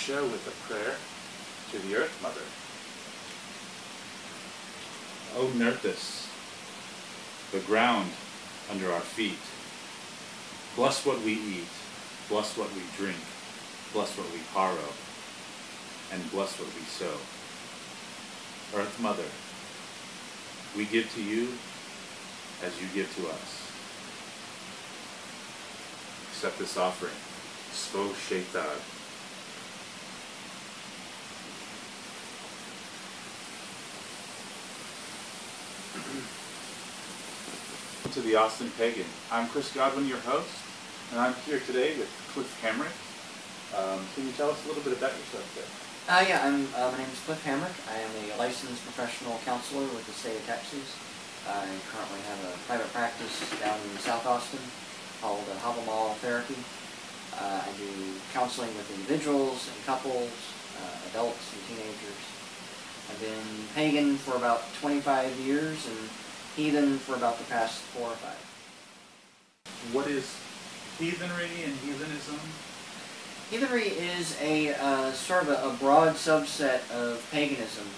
show with a prayer to the Earth Mother. O Nerthus, the ground under our feet, bless what we eat, bless what we drink, bless what we harrow, and bless what we sow. Earth Mother, we give to you as you give to us. Accept this offering. Svo Shaitan. To the Austin Pagan. I'm Chris Godwin, your host, and I'm here today with Cliff Hamrick. Can you tell us a little bit about yourself there? Yeah, my name is Cliff Hamrick. I am a licensed professional counselor with the state of Texas. I currently have a private practice down in South Austin called Hobble Therapy. I do counseling with individuals and couples, adults and teenagers. I've been pagan for about 25 years and heathen for about the past 4 or 5. What is heathenry and heathenism? Heathenry is a sort of a broad subset of paganism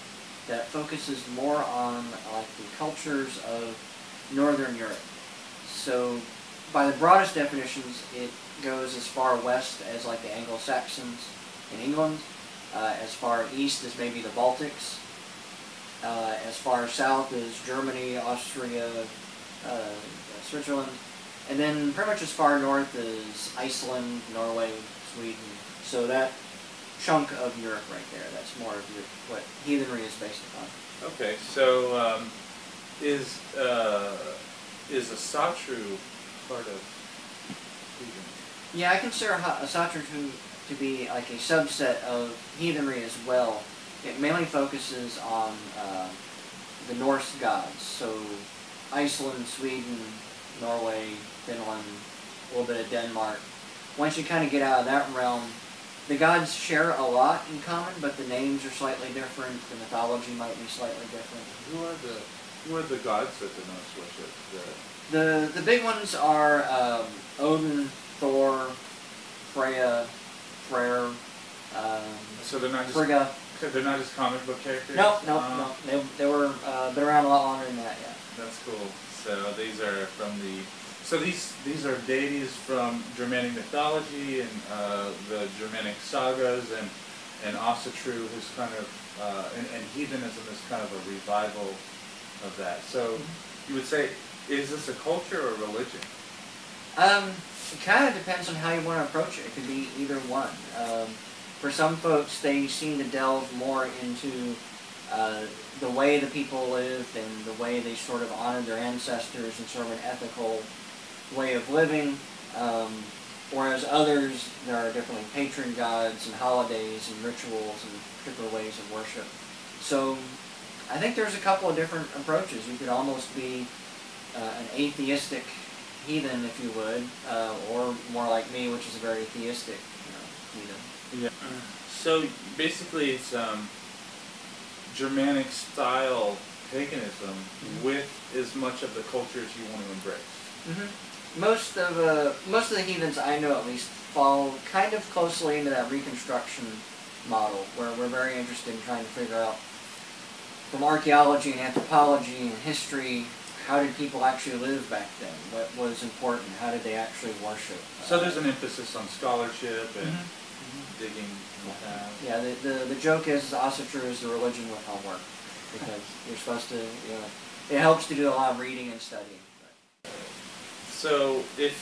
that focuses more on like the cultures of Northern Europe. So by the broadest definitions, it goes as far west as like the Anglo-Saxons in England, as far east as maybe the Baltics, as far south as Germany, Austria, Switzerland, and then pretty much as far north as Iceland, Norway, Sweden. So that chunk of Europe right there, that's more of what heathenry is based upon. Okay, so is Asatru part of heathenry? Yeah, I consider Asatru to be like a subset of heathenry as well. It mainly focuses on the Norse gods, so Iceland, Sweden, Norway, Finland, a little bit of Denmark. Once you kind of get out of that realm, the gods share a lot in common, but the names are slightly different, the mythology might be slightly different. Who are the gods that the Norse worship? The big ones are Odin, Thor, Freya, Freyr, so they're not just Frigga. They're not just comic book characters? No. They were been around a lot longer than that, yeah. That's cool. So these are from the... So these are deities from Germanic mythology and the Germanic sagas, and Asatru is kind of... and heathenism is kind of a revival of that. So you would say, is this a culture or a religion? It kind of depends on how you want to approach it. It could be either one. For some folks, they seem to delve more into the way the people lived and the way they sort of honored their ancestors and sort of an ethical way of living. Whereas others, there are different patron gods and holidays and rituals and particular ways of worship. So I think there's a couple of different approaches. You could almost be an atheistic heathen, if you would, or more like me, which is a very theistic heathen. Yeah. So basically, it's Germanic style paganism with as much of the culture as you want to embrace. Most of the heathens I know, at least, fall kind of closely into that Reconstruction model, where we're very interested in trying to figure out, from archaeology and anthropology and history, how did people actually live back then? What was important? How did they actually worship? So there's an emphasis on scholarship and digging. Yeah, the joke is Asatru is the religion with homework, because you're supposed to, it helps to do a lot of reading and studying. So if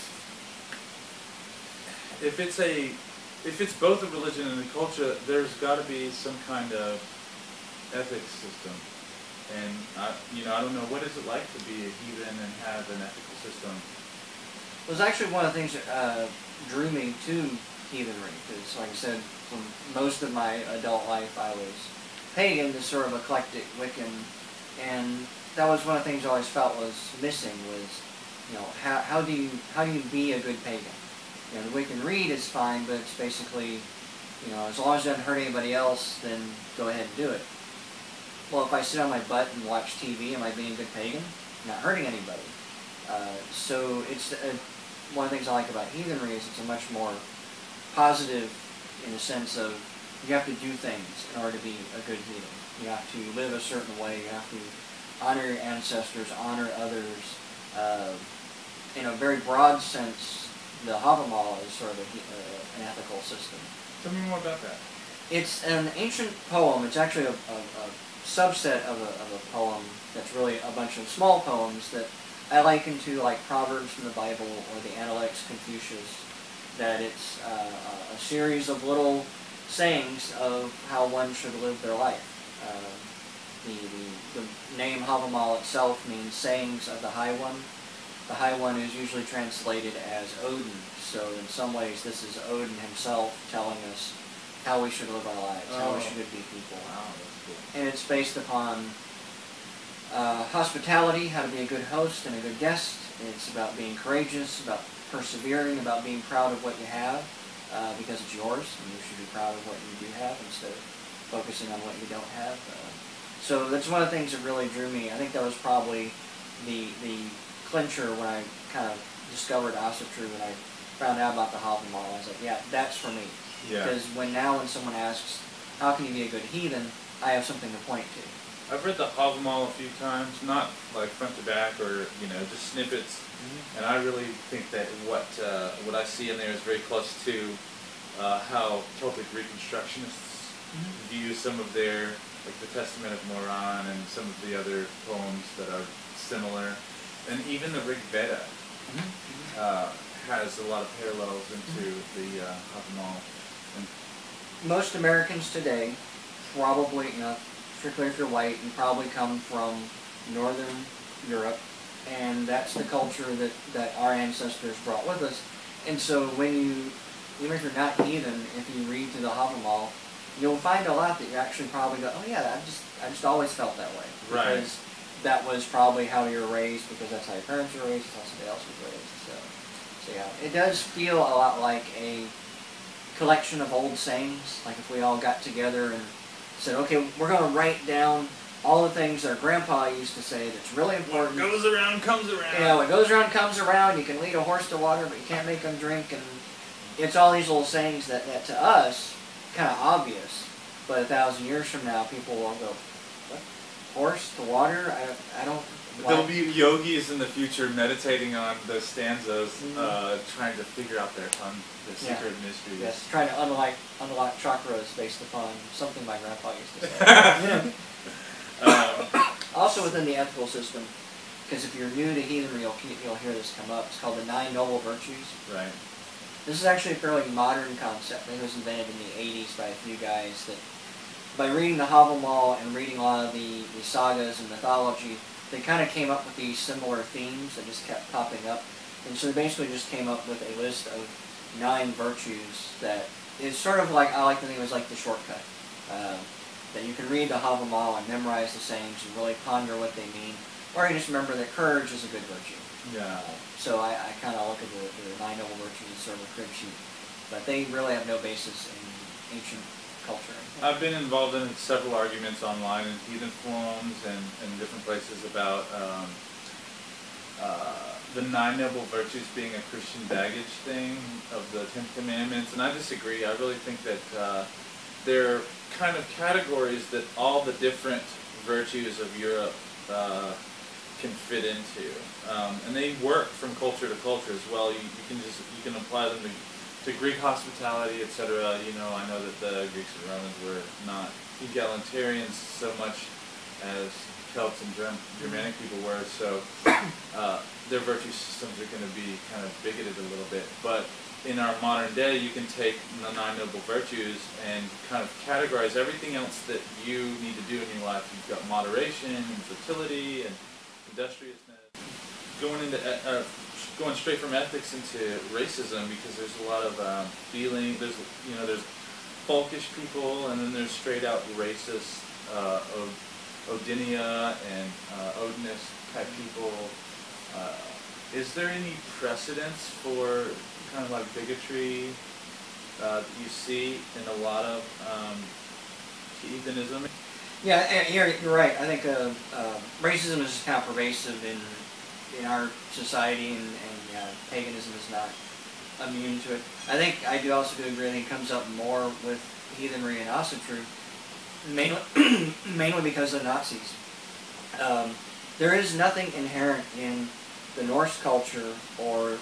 it's both a religion and a culture, there's got to be some kind of ethics system. And I don't know, what is it like to be a heathen and have an ethical system? It was actually one of the things that drew me to heathenry, because, like I said, from most of my adult life I was pagan, this sort of eclectic Wiccan, and that was one of the things I always felt was missing was, how do you be a good pagan? The Wiccan read is fine, but it's basically, as long as it doesn't hurt anybody else, then go ahead and do it. Well, if I sit on my butt and watch TV, am I being a good pagan? I'm not hurting anybody. So it's one of the things I like about heathenry is it's a much more positive, in the sense of, you have to do things in order to be a good heathen. You have to live a certain way. You have to honor your ancestors, honor others. In a very broad sense, the Havamal is sort of an ethical system. Tell me more about that. It's an ancient poem. It's actually a subset of a poem that's really a bunch of small poems that I liken to like Proverbs from the Bible or the Analects Confucius, that it's a series of little sayings of how one should live their life. The name Havamal itself means sayings of the High One. The High One is usually translated as Odin, so in some ways this is Odin himself telling us how we should live our lives, how we should be people. Wow, that's cool. And it's based upon hospitality, how to be a good host and a good guest. It's about being courageous, about persevering, about being proud of what you have, because it's yours, and you should be proud of what you do have instead of focusing on what you don't have. So that's one of the things that really drew me. I think that was probably the clincher when I kind of discovered Asatru, when I found out about the Havamal. I was like, yeah, that's for me. Yeah. Because when someone asks, how can you be a good heathen, I have something to point to. I've read the Havamal a few times, not like front to back or, just snippets. Mm-hmm. And I really think that what I see in there is very close to how Celtic Reconstructionists view some of their, like the Testament of Moran and some of the other poems that are similar. And even the Rig Veda has a lot of parallels into the Havamal. Most Americans today, probably, particularly if you're white, you probably come from Northern Europe, and that's the culture that our ancestors brought with us. And so even if you're not heathen, if you read through the Havamal, you'll find a lot that you actually probably go, oh yeah, I just always felt that way. Right. Because that was probably how you were raised, because that's how your parents were raised, that's how somebody else was raised. So yeah, it does feel a lot like a collection of old sayings, like if we all got together and said, okay, we're going to write down all the things that our grandpa used to say that's really important. What goes around comes around. Yeah, what goes around comes around. You can lead a horse to water, but you can't make them drink. And it's all these little sayings that to us, kind of obvious, but 1,000 years from now, people will go, what? Horse to water? I don't... There'll be yogis in the future meditating on the stanzas, trying to figure out their secret mysteries. Yes, trying to unlock chakras based upon something my grandpa used to say. Also within the ethical system, because if you're new to heathenry, you'll hear this come up. It's called the 9 Noble Virtues. Right. This is actually a fairly modern concept. I think it was invented in the 80s by a few guys that, by reading the Havamal and reading a lot of the sagas and mythology, they kind of came up with these similar themes that just kept popping up. And so they basically just came up with a list of 9 virtues that is sort of like, I like to think it was like the shortcut. That you can read the Havamal and memorize the sayings and really ponder what they mean. Or you just remember that courage is a good virtue. Yeah. So I kind of look at the 9 Noble Virtues as sort of a crib sheet. But they really have no basis in ancient culture. I've been involved in several arguments online in heathen forums and different places about the 9 Noble Virtues being a Christian baggage thing of the 10 Commandments, and I disagree. I really think that they're kind of categories that all the different virtues of Europe can fit into, and they work from culture to culture as well. You can apply them to Greek hospitality, etc. I know that the Greeks and Romans were not egalitarians so much as Celts and Germanic people were, so their virtue systems are going to be kind of bigoted a little bit. But in our modern day, you can take the 9 Noble Virtues and kind of categorize everything else that you need to do in your life. You've got moderation and fertility and industriousness. Going straight from ethics into racism, because there's a lot of feeling. There's folkish people, and then there's straight out racist Odinia and Odinist type people. Is there any precedence for kind of like bigotry that you see in a lot of heathenism? Yeah, you're right. I think racism is kind of pervasive in our society, and paganism is not immune to it. I think I do also do agree that it comes up more with heathenry and Asatru, mainly because of Nazis. There is nothing inherent in the Norse culture or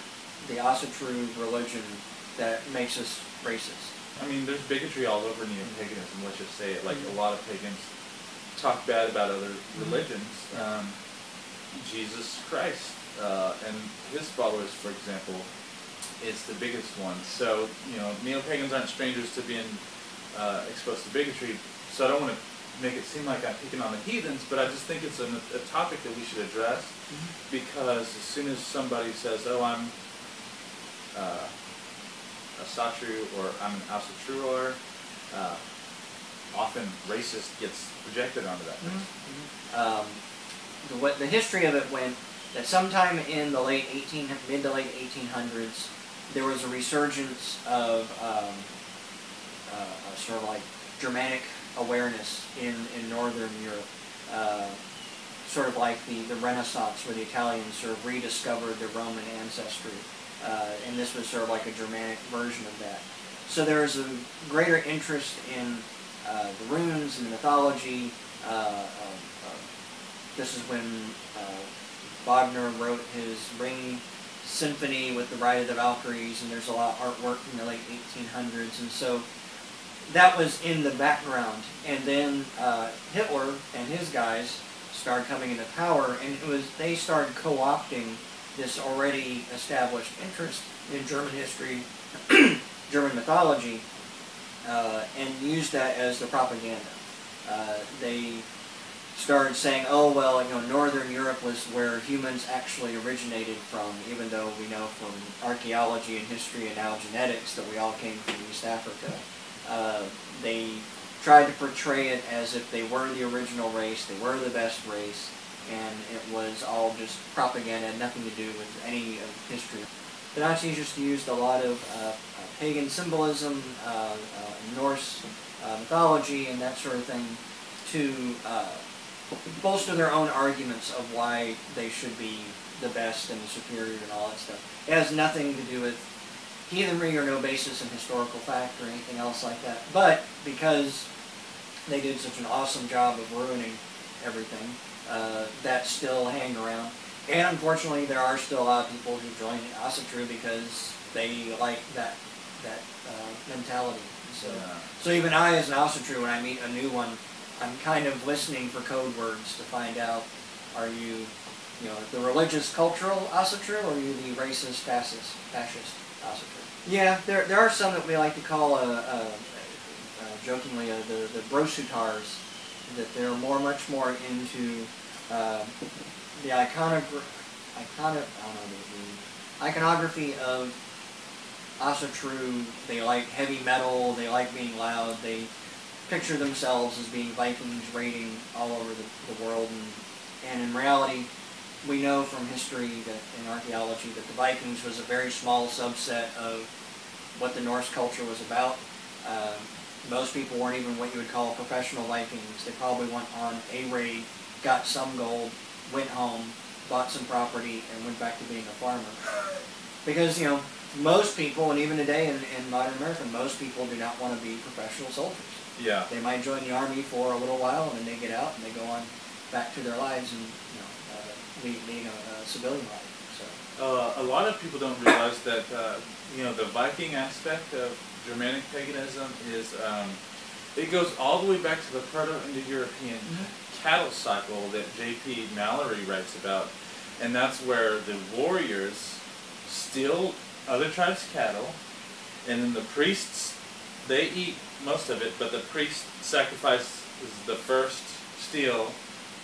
the Asatru religion that makes us racist. I mean, there's bigotry all over neo-paganism, let's just say it. Like, a lot of pagans talk bad about other religions. Jesus Christ and his followers, for example, is the biggest one. So, you know, neo-pagans aren't strangers to being exposed to bigotry, so I don't want to make it seem like I'm picking on the heathens, but I just think it's a topic that we should address, because as soon as somebody says, oh, I'm Asatru or I'm an Asatruor, often racist gets projected onto that person. The history of it went that sometime in the mid to late 1800s, there was a resurgence of sort of like Germanic awareness in Northern Europe, sort of like the Renaissance, where the Italians sort of rediscovered their Roman ancestry, and this was sort of like a Germanic version of that. So there was a greater interest in the runes and the mythology. This is when Wagner wrote his Ring Symphony with the Rite of the Valkyries, and there's a lot of artwork in the late 1800s, and so that was in the background. And then Hitler and his guys started coming into power, and they started co-opting this already established interest in German history, German mythology, and used that as the propaganda. They started saying, oh, well, you know, Northern Europe was where humans actually originated from, even though we know from archaeology and history and now genetics that we all came from East Africa. They tried to portray it as if they were the original race, they were the best race, and it was all just propaganda, had nothing to do with any of history. The Nazis just used a lot of pagan symbolism, Norse mythology, and that sort of thing to bolster their own arguments of why they should be the best and superior and all that stuff. It has nothing to do with heathenry or no basis in historical fact or anything else like that. But because they did such an awesome job of ruining everything, that still hang around. And unfortunately, there are still a lot of people who join Asatru because they like that mentality. So even I, as an Asatru, when I meet a new one, I'm kind of listening for code words to find out, are you, the religious, cultural Asatru, or are you the racist, fascist Asatru? Yeah, there are some that we like to call, jokingly, the brosutars, that they're much more into the iconography of Asatru. They like heavy metal, they like being loud, they picture themselves as being Vikings raiding all over the world, and in reality, we know from history and archaeology that the Vikings was a very small subset of what the Norse culture was about. Most people weren't even what you would call professional Vikings. They probably went on a raid, got some gold, went home, bought some property, and went back to being a farmer. Because, most people, and even today in modern America, most people do not want to be professional soldiers. Yeah. They might join the army for a little while, and then they get out and they go on back to their lives and leading a civilian life. So a lot of people don't realize that the Viking aspect of Germanic paganism is it goes all the way back to the Proto-Indo-European cattle cycle that J.P. Mallory writes about, and that's where the warriors steal other tribes' cattle, and then the priests, they eat most of it, but the priest sacrifices the first steal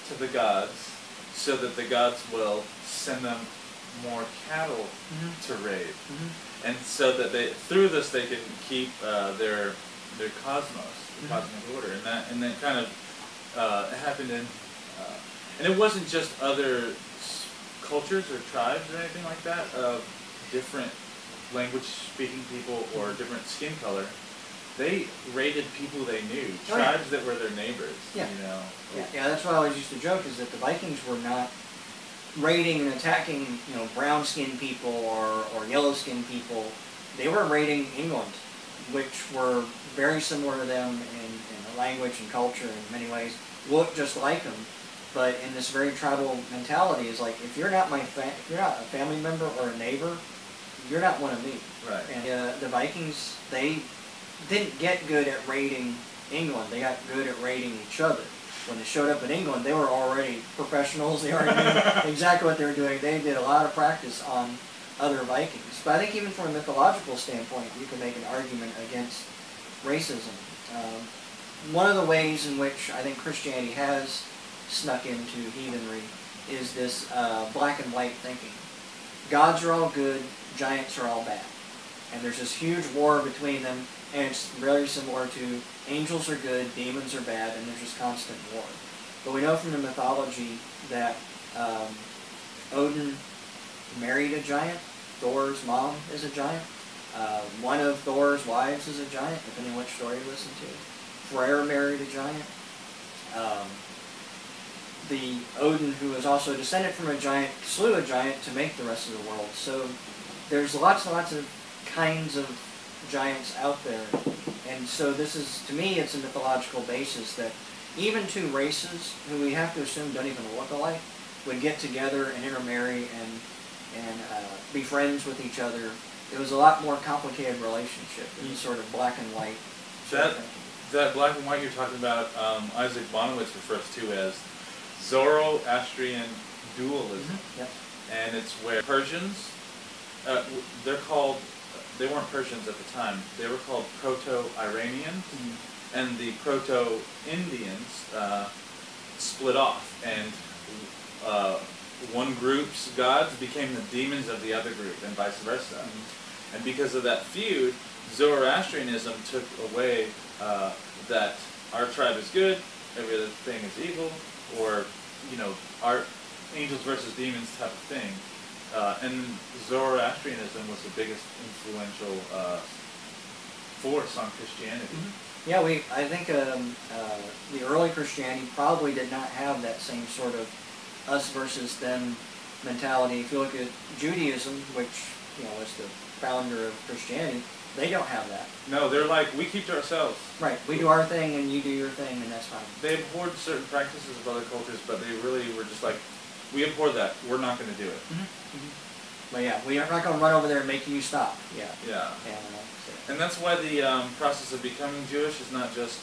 to the gods, so that the gods will send them more cattle to raid, and so that through this they can keep their cosmos, the cosmic order, and that kind of happened in, and it wasn't just other cultures or tribes or anything like that of different language-speaking people or different skin color. They raided people they knew, tribes that were their neighbors. Yeah, that's what I always used to joke, is that the Vikings were not raiding and attacking, brown-skinned people or yellow-skinned people. they were raiding England, which were very similar to them in language and culture in many ways, looked just like them, but in this very tribal mentality is like, if you're not if you're not a family member or a neighbor, you're not one of me. Right. And the Vikings, they didn't get good at raiding England. They got good at raiding each other. When they showed up in England, they were already professionals. They already knew exactly what they were doing. They did a lot of practice on other Vikings. But I think even from a mythological standpoint, you can make an argument against racism. One of the ways in which I think Christianity has snuck into heathenry is this black and white thinking. Gods are all good, giants are all bad. And there's this huge war between them, and it's very similar to angels are good, demons are bad, and there's this constant war. But we know from the mythology that Odin married a giant. Thor's mom is a giant. One of Thor's wives is a giant, depending on which story you listen to. Freyr married a giant. The Odin, who was also descended from a giant, slew a giant to make the rest of the world. So there's lots and lots of kinds of giants out there. And so this is, to me, it's a mythological basis that even two races, who we have to assume don't even look alike, would get together and intermarry and be friends with each other. It was a lot more complicated relationship than sort of black and white. That black and white you're talking about, Isaac Bonowitz refers to as Zoroastrian dualism. Mm-hmm. Yep. And it's where Persians, they weren't Persians at the time, they were called Proto-Iranians, mm-hmm. and the Proto-Indians split off, and one group's gods became the demons of the other group, and vice versa. Mm-hmm. And because of that feud, Zoroastrianism took away that our tribe is good, every other thing is evil, or, you know, our angels versus demons type of thing. And Zoroastrianism was the biggest influential force on Christianity. Mm-hmm. Yeah, I think the early Christianity probably did not have that same sort of us versus them mentality. If you look at Judaism, which, you know, is the founder of Christianity, they don't have that. No, they're like, we keep to ourselves. Right, we do our thing and you do your thing and that's fine. They abhorred certain practices of other cultures, but they really were just like, we abhor that, we're not going to do it. Mm-hmm. Mm-hmm. But yeah, we are not going to run over there and make you stop. Yeah. Yeah. And that's why the process of becoming Jewish is not just,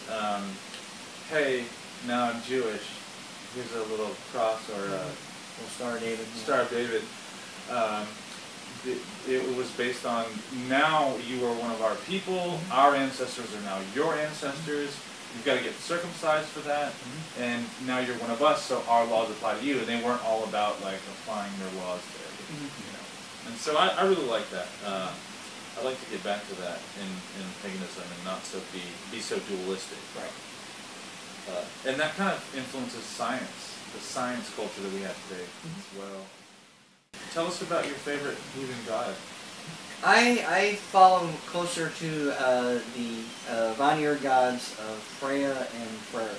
hey, now I'm Jewish, here's a little cross or a little Star of David. Star of David. It was based on, now you are one of our people, our ancestors are now your ancestors, you've got to get circumcised for that, and now you're one of us, so our laws apply to you, and they weren't all about like applying their laws to everything, you know. And so I really like that. I'd like to get back to that in paganism and not be so dualistic. Right. And that kind of influences science, the science culture that we have today as well. Tell us about your favorite heathen god. I follow closer to the Vanir gods of Freya and Freyr.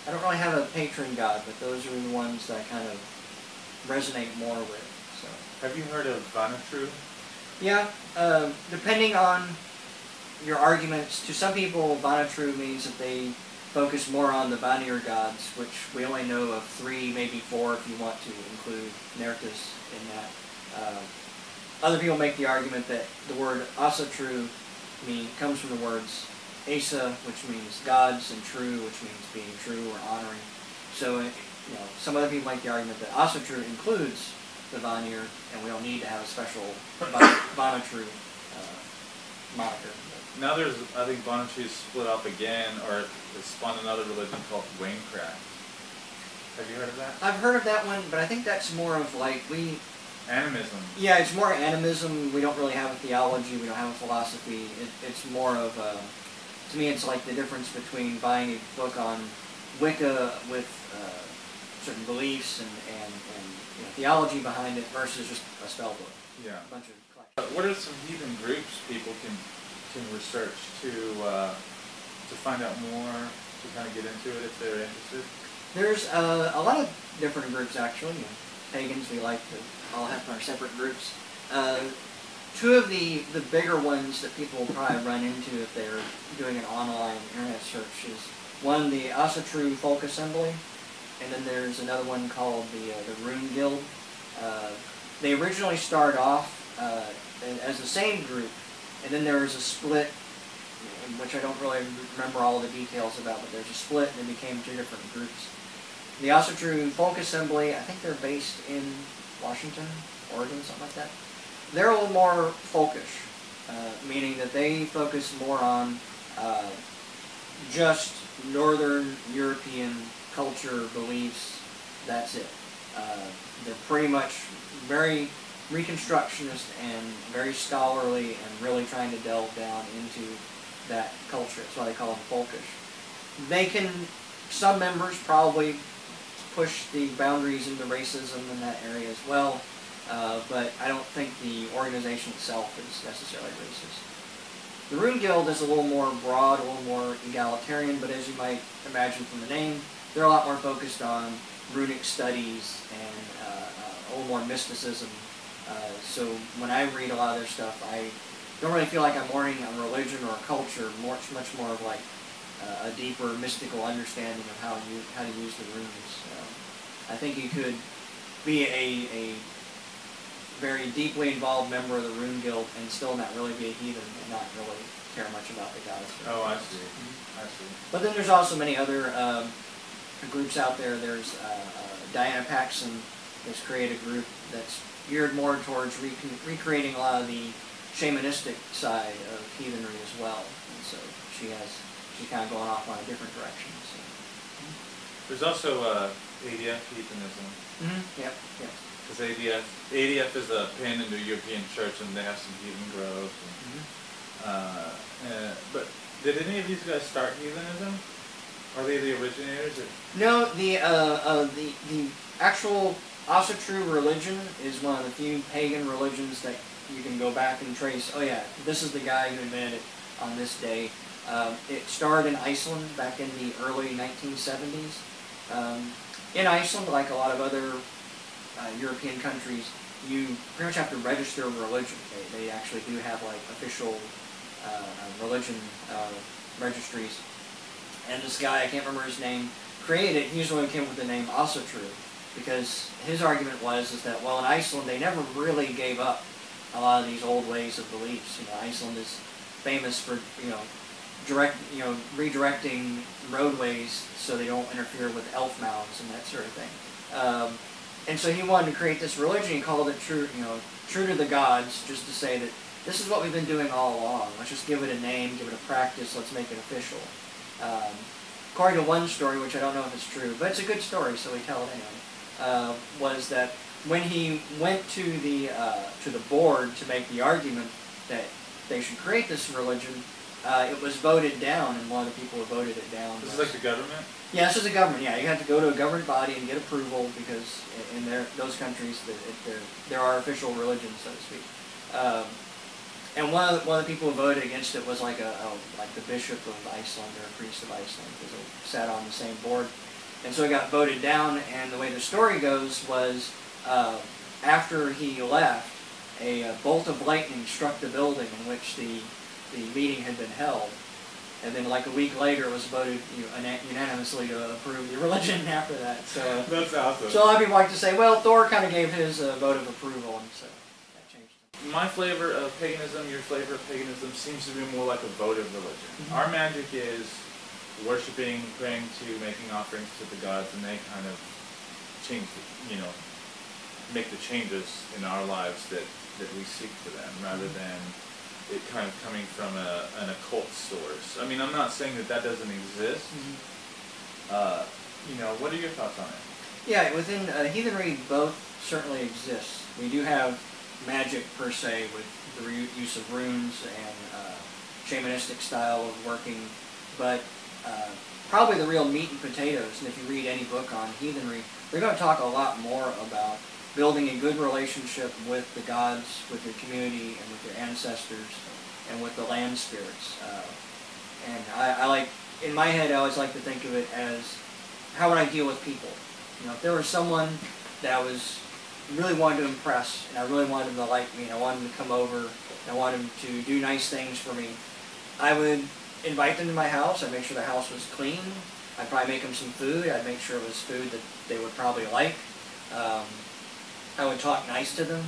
I don't really have a patron god, but those are the ones that I kind of resonate more with. So. Have you heard of Asatru? Yeah, depending on your arguments, to some people Asatru means that they focus more on the Vanir gods, which we only know of 3, maybe 4 if you want to include Nerthus in that. Other people make the argument that the word Asatru comes from the words Asa, which means gods, and Tru, which means being true or honoring. So, you know, some other people make the argument that Asatru includes the Vanir, and we don't need to have a special Vanatru moniker. Now there's, I think Vanatru's split off again, or it spawned another religion called Wainecraft. Have you heard of that? I've heard of that one, but I think that's more of like, animism. Yeah, it's more animism. We don't really have a theology, we don't have a philosophy. It's more of, to me it's like the difference between buying a book on Wicca with certain beliefs and you know, theology behind it versus just a spell book. Yeah. A bunch of what are some heathen groups people can research to find out more, to kind of get into it if they're interested? There's a lot of different groups actually. You know, pagans, we like to all have our separate groups. two of the bigger ones that people will probably run into if they're doing an online internet search is one, the Asatru Folk Assembly, and then there's another one called the Rune Guild. They originally started off as the same group, and then there was a split, which I don't really remember all the details about, but there's a split and it became two different groups. The Asatru Folk Assembly, I think they're based in Washington, Oregon, something like that. They're a little more folkish, meaning that they focus more on just Northern European culture, beliefs, that's it. They're pretty much very Reconstructionist and very scholarly and really trying to delve down into that culture. That's why they call them folkish. They can, some members probably push the boundaries into racism in that area as well, but I don't think the organization itself is necessarily racist. The Rune Guild is a little more broad, a little more egalitarian, but as you might imagine from the name, they're a lot more focused on runic studies and a little more mysticism. So when I read a lot of their stuff, I don't really feel like I'm learning a religion or a culture, much more of like a deeper mystical understanding of how to use the runes. I think you could be a very deeply involved member of the Rune Guild and still not really be a heathen and not really care much about the goddess. Oh, I see. I see. But then there's also many other groups out there. There's Diana Paxton has created a group that's geared more towards recreating a lot of the shamanistic side of heathenry as well. And so she's kind of going off on a different direction. So. There's also ADF heathenism. Mm-hmm. Yep. Yep. Because ADF is a pan-Indo-European church, and they have some heathen growth. And, but did any of these guys start heathenism? Are they the originators? Or? No, the actual Asatru religion is one of the few pagan religions that you can go back and trace. Oh yeah, this is the guy who invented it on this day. It started in Iceland back in the early 1970s. In Iceland, like a lot of other European countries, you pretty much have to register a religion. They actually do have like official religion registries. And this guy, I can't remember his name, created it. He's the one who came up with the name Asatru, because his argument was that, well, in Iceland they never really gave up a lot of these old ways of beliefs. You know, Iceland is famous for redirecting roadways so they don't interfere with elf mounds and that sort of thing. And so he wanted to create this religion. He called it true to the gods, just to say that this is what we've been doing all along. Let's just give it a name, give it a practice. Let's make it official. According to one story, which I don't know if it's true, but it's a good story, so we tell it anyway, was that when he went to the board to make the argument that they should create this religion, it was voted down, and one of the people who voted it down. This is like the government? Yeah, this is the government. Yeah, you have to go to a government body and get approval, because in those countries there are official religions, so to speak. And one of the people who voted against it was like the bishop of Iceland or a priest of Iceland, because they sat on the same board. And so it got voted down, and the way the story goes was after he left, a bolt of lightning struck the building in which the meeting had been held. And then like a week later it was voted unanimously to approve the religion after that. So that's awesome. So a lot of people like to say, well, Thor kind of gave his vote of approval, and so that changed it. My flavor of paganism, your flavor of paganism, seems to be more like a votive religion. Mm-hmm. Our magic is worshiping, praying to, making offerings to the gods, and they kind of change, make the changes in our lives that we seek for them, rather than it kind of coming from an occult source. I mean, I'm not saying that doesn't exist. Mm-hmm. What are your thoughts on it? Yeah, within heathenry, both certainly exist. We do have magic per se with the use of runes and shamanistic style of working, but probably the real meat and potatoes, and if you read any book on heathenry, they're going to talk a lot more about building a good relationship with the gods, with your community, and with your ancestors, and with the land spirits. And I like, in my head, I always like to think of it as, how would I deal with people? If there was someone that was, really wanted to impress, and I really wanted them to like me, and I wanted them to come over, and I wanted them to do nice things for me, I would invite them to my house. I'd make sure the house was clean. I'd probably make them some food. I'd make sure it was food that they would probably like. I would talk nice to them.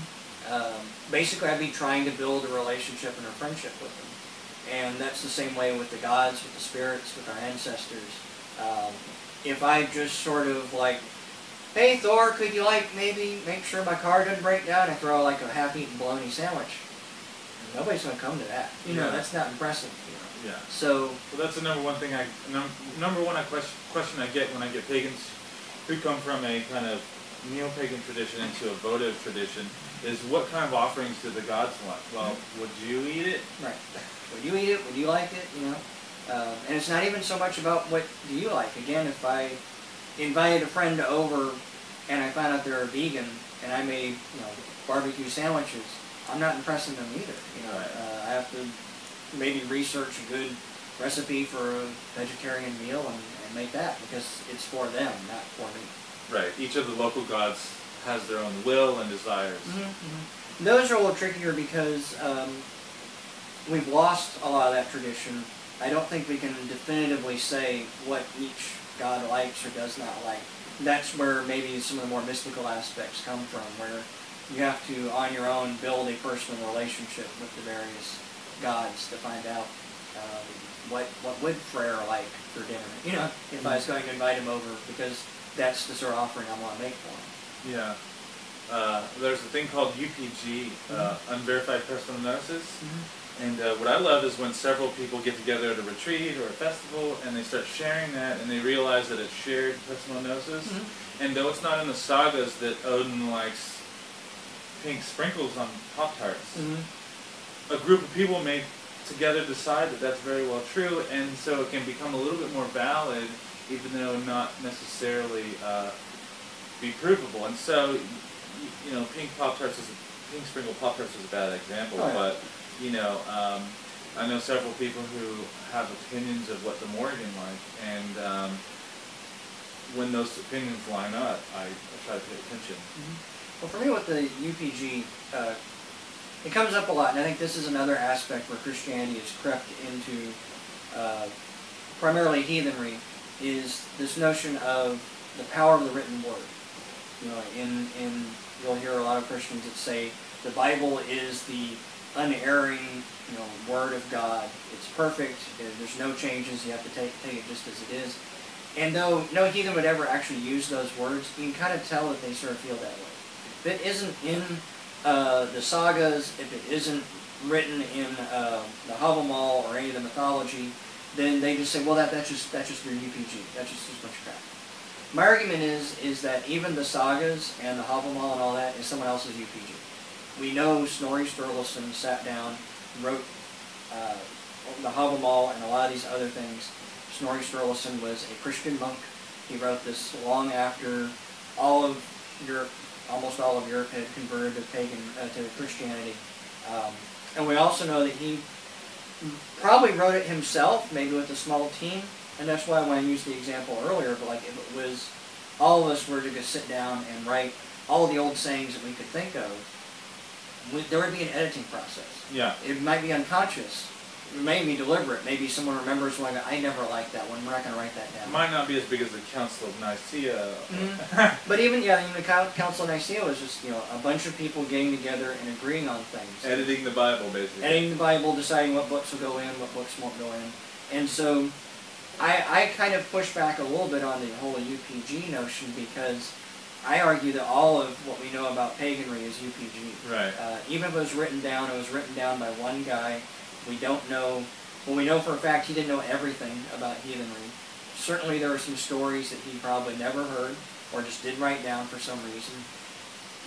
Basically, I'd be trying to build a relationship and a friendship with them. And that's the same way with the gods, with the spirits, with our ancestors. If I just sort of like, hey Thor, could you like maybe make sure my car doesn't break down? I throw like a half-eaten bologna sandwich. Nobody's going to come to that. You know, that's not impressive. You know? Yeah. So. Well, that's the number one thing number one question I get when I get pagans who come from a kind of neo-pagan tradition into a votive tradition is, what kind of offerings do the gods want? Well, would you eat it? Right. Would you eat it? Would you like it? You know. And it's not even so much about what do you like. Again, if I invited a friend over and I found out they're a vegan and I made, you know, barbecue sandwiches, I'm not impressing them either. You know, I have to maybe research a good recipe for a vegetarian meal and make that, because it's for them, not for me. Right. Each of the local gods has their own will and desires. Those are a little trickier because we've lost a lot of that tradition. I don't think we can definitively say what each god likes or does not like. That's where maybe some of the more mystical aspects come from, where you have to, on your own, build a personal relationship with the various gods to find out what would Freyr like for dinner. You know, if I was going to invite him over, because that's the sort of offering I want to make for him. Yeah. There's a thing called UPG, Unverified Personal Gnosis. And what I love is when several people get together at a retreat or a festival and they start sharing that, and they realize that it's shared personal gnosis. And though it's not in the sagas that Odin likes pink sprinkles on Pop-Tarts, a group of people may together decide that that's very well true, and so it can become a little bit more valid, even though not necessarily be provable. And so, you know, pink sprinkle Pop-Tarts is a bad example, but you know, I know several people who have opinions of what the Morrigan like, and when those opinions line up, I try to pay attention. Well, for me with the UPG, it comes up a lot, and I think this is another aspect where Christianity has crept into primarily heathenry, is this notion of the power of the written word. You know, you'll hear a lot of Christians that say the Bible is the unerring, you know, word of God. It's perfect. There's no changes. You have to take it just as it is. And though no heathen would ever actually use those words, you can kind of tell that they sort of feel that way. If it isn't in the sagas, if it isn't written in the Havamal or any of the mythology, then they just say, well, that's just your UPG. That's just a bunch of crap. My argument is that even the sagas and the Havamal and all that is someone else's UPG. We know Snorri Sturluson sat down, wrote the Havamal and a lot of these other things. Snorri Sturluson was a Christian monk. He wrote this long after all of Europe, almost all of Europe had converted to Christianity. And we also know that he probably wrote it himself, maybe with a small team. And that's why when I used the example earlier, but like if it was all of us were to just sit down and write all the old sayings that we could think of, there would be an editing process. Yeah. It might be unconscious. It may be deliberate. Maybe someone remembers one. I never liked that one. We're not going to write that down. It might not be as big as the Council of Nicaea. But even the Council of Nicaea was just, you know, a bunch of people getting together and agreeing on things. Editing the Bible, basically. Editing the Bible, deciding what books will go in, what books won't go in. And so I kind of push back a little bit on the whole UPG notion, because I argue that all of what we know about paganry is UPG. Right. Even if it was written down by one guy. We don't know, well, we know for a fact he didn't know everything about heathenry. Certainly there are some stories that he probably never heard or just didn't write down for some reason.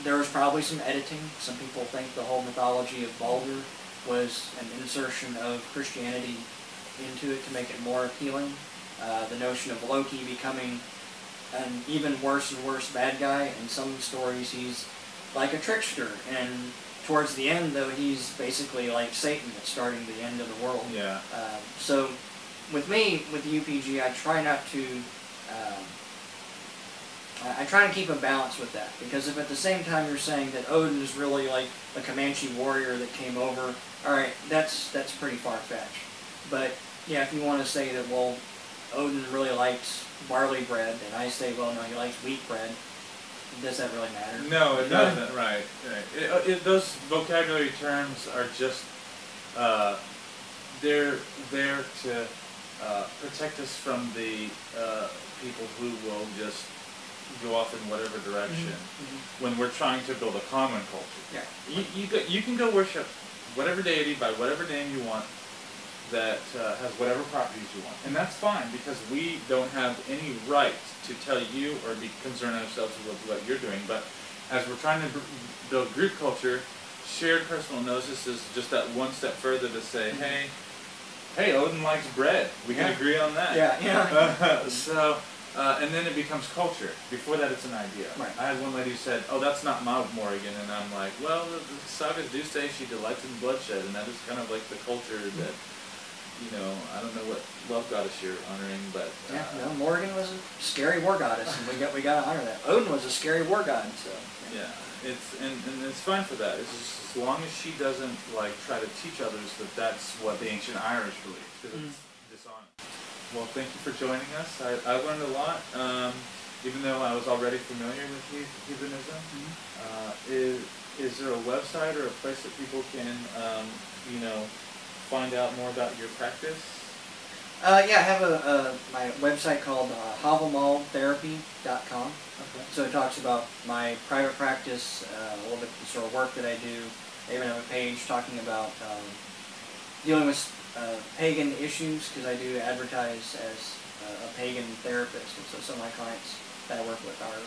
There was probably some editing. Some people think the whole mythology of Baldur was an insertion of Christianity into it to make it more appealing. The notion of Loki becoming an even worse and worse bad guy. In some stories he's like a trickster, and towards the end, though, he's basically like Satan that's starting the end of the world. Yeah. So, with me, with the UPG, I try not to I try and keep a balance with that, because if at the same time you're saying that Odin is really like a Comanche warrior that came over, alright, that's pretty far-fetched. But yeah, if you want to say that, well, Odin really likes barley bread, and I say, well, no, he likes wheat bread, does that really matter? No, it doesn't. Right. Those vocabulary terms are just they're there to protect us from the people who will just go off in whatever direction when we're trying to build a common culture. Yeah. You can go worship whatever deity by whatever name you want that has whatever properties you want, and that's fine, because we don't have any right to tell you or be concerned ourselves with what you're doing. But as we're trying to build group culture, shared personal gnosis is just that one step further to say, hey, Odin likes bread. We can agree on that. Yeah. So, and then it becomes culture. Before that, it's an idea. Right. I had one lady who said, "Oh, that's not Maud Morrigan," and I'm like, "Well, the sagas do say she delights in bloodshed, and that is kind of like the culture that, you know, I don't know what love goddess you're honoring, but no, Morrigan was a scary war goddess, and we got to honor that. Odin was a scary war god, so yeah, it's and it's fine for that. It's just as long as she doesn't like try to teach others that that's what the ancient Irish believed, because it's dishonest. Well, thank you for joining us. I learned a lot, even though I was already familiar with heathenism. Is there a website or a place that people can, you know, find out more about your practice? Yeah, I have my website called hovelmaltherapy.com. Okay. So it talks about my private practice, a little bit of the sort of work that I do. I even have a page talking about dealing with pagan issues, because I do advertise as a pagan therapist, and so some of my clients that I work with are.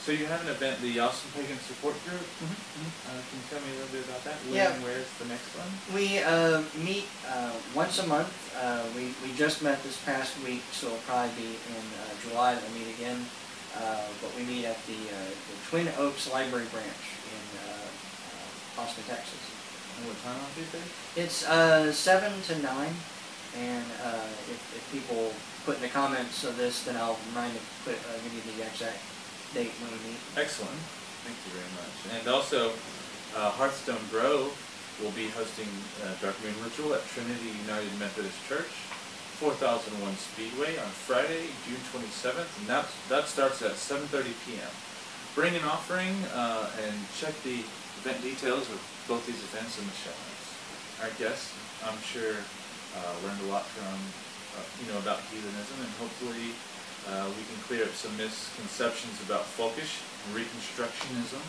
So you have an event, the Awesome Pagan Support Group. Can you tell me a little bit about that? Yeah. Where's the next one? We meet once a month. We just met this past week, so it'll probably be in July that we'll meet again. But we meet at the Twin Oaks Library Branch in Austin, Texas. And what time on Tuesday? It's 7 to 9, and if people put in the comments of this, then I'll remind to give you the exact date when we meet. Excellent. Thank you very much. And also, HearthStone Grove will be hosting Dark Moon Ritual at Trinity United Methodist Church, 4001 Speedway on Friday, June 27th, and that starts at 7:30 p.m. Bring an offering and check the event details of both these events in the show notes. All right, guests, I'm sure learned a lot from you know, about heathenism, and hopefully we can clear up some misconceptions about folkish, Reconstructionism,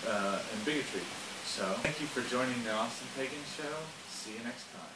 and bigotry. So, thank you for joining the Austin Pagan Show. See you next time.